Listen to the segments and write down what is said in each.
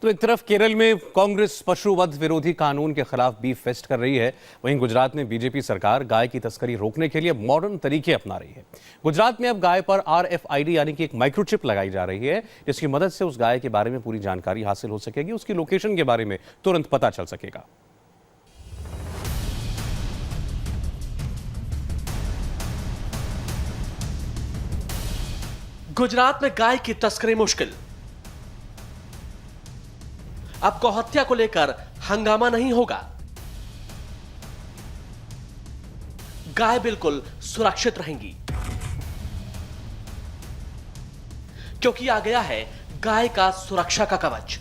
तो एक तरफ केरल में कांग्रेस पशुवध विरोधी कानून के खिलाफ बीफ फेस्ट कर रही है, वहीं गुजरात में बीजेपी सरकार गाय की तस्करी रोकने के लिए मॉडर्न तरीके अपना रही है। गुजरात में अब गाय पर RFID यानी कि एक माइक्रोचिप लगाई जा रही है, जिसकी मदद से उस गाय के बारे में पूरी जानकारी हासिल हो सकेगी, उसकी लोकेशन के बारे में तुरंत पता चल सकेगा। गुजरात में गाय की तस्करी मुश्किल। अब गौहत्या को लेकर हंगामा नहीं होगा। गाय बिल्कुल सुरक्षित रहेंगी, क्योंकि आ गया है गाय का सुरक्षा का कवच।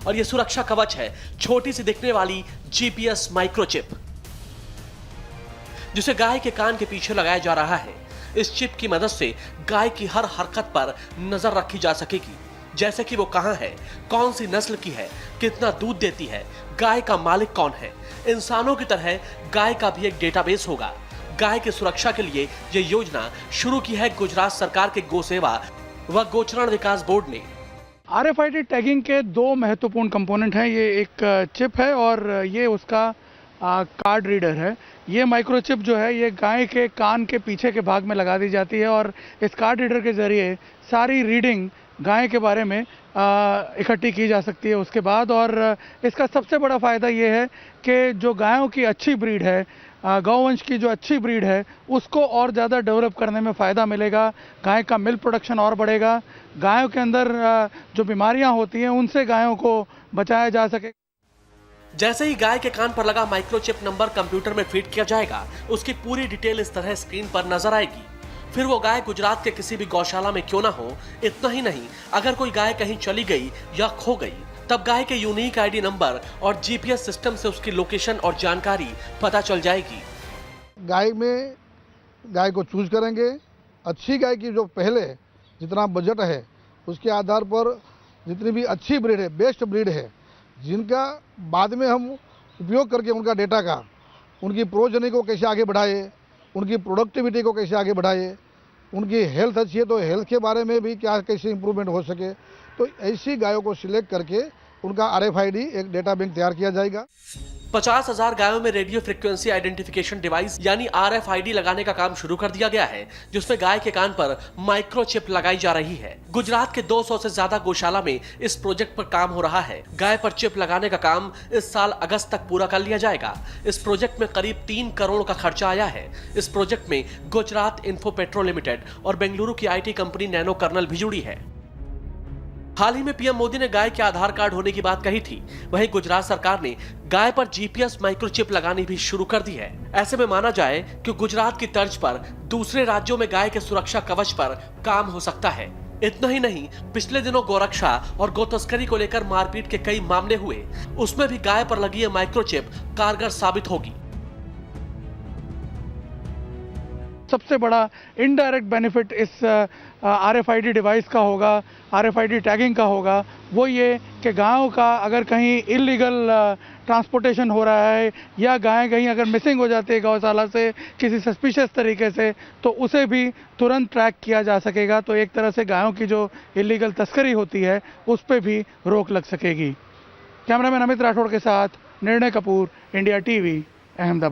और यह सुरक्षा कवच है छोटी सी दिखने वाली GPS माइक्रोचिप, जिसे गाय के कान के पीछे लगाया जा रहा है। इस चिप की मदद से गाय की हर हरकत पर नजर रखी जा सकेगी, जैसे कि वो कहां है, कौन सी नस्ल की है, कितना दूध देती है, गाय का मालिक कौन है। इंसानों की तरह गाय का भी एक डेटाबेस होगा। गाय की सुरक्षा के लिए यह योजना शुरू की है गुजरात सरकार के गौ सेवा व गोचरण विकास बोर्ड ने। RFID टैगिंग के दो महत्वपूर्ण कंपोनेंट हैं। ये एक चिप है और ये उसका कार्ड रीडर है। ये माइक्रोचिप जो है ये गाय के कान के पीछे के भाग में लगा दी जाती है और इस कार्ड रीडर के जरिए सारी रीडिंग गाय के बारे में इकट्ठी की जा सकती है उसके बाद। और इसका सबसे बड़ा फ़ायदा ये है कि जो गायों की अच्छी ब्रीड है, गौवंश की जो अच्छी ब्रीड है, उसको और ज़्यादा डेवलप करने में फ़ायदा मिलेगा। गाय का मिल्क प्रोडक्शन और बढ़ेगा। गायों के अंदर जो बीमारियां होती हैं उनसे गायों को बचाया जा सके। जैसे ही गाय के कान पर लगा माइक्रोचिप नंबर कंप्यूटर में फीड किया जाएगा, उसकी पूरी डिटेल इस तरह स्क्रीन पर नजर आएगी। फिर वो गाय गुजरात के किसी भी गौशाला में क्यों ना हो। इतना ही नहीं, अगर कोई गाय कहीं चली गई या खो गई, तब गाय के यूनिक ID नंबर और GPS सिस्टम से उसकी लोकेशन और जानकारी पता चल जाएगी। गाय को चूज करेंगे। अच्छी गाय की जो पहले जितना बजट है उसके आधार पर जितनी भी अच्छी ब्रीड है, बेस्ट ब्रीड है, जिनका बाद में हम उपयोग करके उनका डेटा का, उनकी प्रोजनी को कैसे आगे बढ़ाए, उनकी प्रोडक्टिविटी को कैसे आगे बढ़ाए, उनकी हेल्थ अच्छी है तो हेल्थ के बारे में भी क्या कैसे इम्प्रूवमेंट हो सके, तो ऐसी गायों को सिलेक्ट करके उनका RFID एक डेटा बैंक तैयार किया जाएगा। 50,000 गायों में रेडियो फ्रीक्वेंसी आइडेंटिफिकेशन डिवाइस यानी RFID लगाने का काम शुरू कर दिया गया है, जिसमें गाय के कान पर माइक्रोचिप लगाई जा रही है। गुजरात के 200 से ज्यादा गौशाला में इस प्रोजेक्ट पर काम हो रहा है। गाय पर चिप लगाने का काम इस साल अगस्त तक पूरा कर लिया जाएगा। इस प्रोजेक्ट में करीब 3 करोड़ का खर्चा आया है। इस प्रोजेक्ट में गुजरात इन्फो पेट्रो लिमिटेड और बेंगलुरु की IT कंपनी नैनो कर्नल भी जुड़ी है। हाल ही में PM मोदी ने गाय के आधार कार्ड होने की बात कही थी। वहीं गुजरात सरकार ने गाय पर GPS माइक्रोचिप लगानी भी शुरू कर दी है। ऐसे में माना जाए कि गुजरात की तर्ज पर दूसरे राज्यों में गाय के सुरक्षा कवच पर काम हो सकता है। इतना ही नहीं, पिछले दिनों गौरक्षा और गौ तस्करी को लेकर मारपीट के कई मामले हुए, उसमें भी गाय पर लगी यह माइक्रोचिप कारगर साबित होगी। सबसे बड़ा इनडायरेक्ट बेनिफिट इस RFID डिवाइस का होगा, RFID टैगिंग का होगा, वो ये कि गायों का अगर कहीं इलीगल ट्रांसपोर्टेशन हो रहा है या गाय कहीं अगर मिसिंग हो जाती है गौशाला से किसी सस्पिशियस तरीके से, तो उसे भी तुरंत ट्रैक किया जा सकेगा। तो एक तरह से गायों की जो इलीगल तस्करी होती है उस पर भी रोक लग सकेगी। कैमरामैन अमित राठौड़ के साथ निर्णय कपूर, इंडिया TV, अहमदाबाद।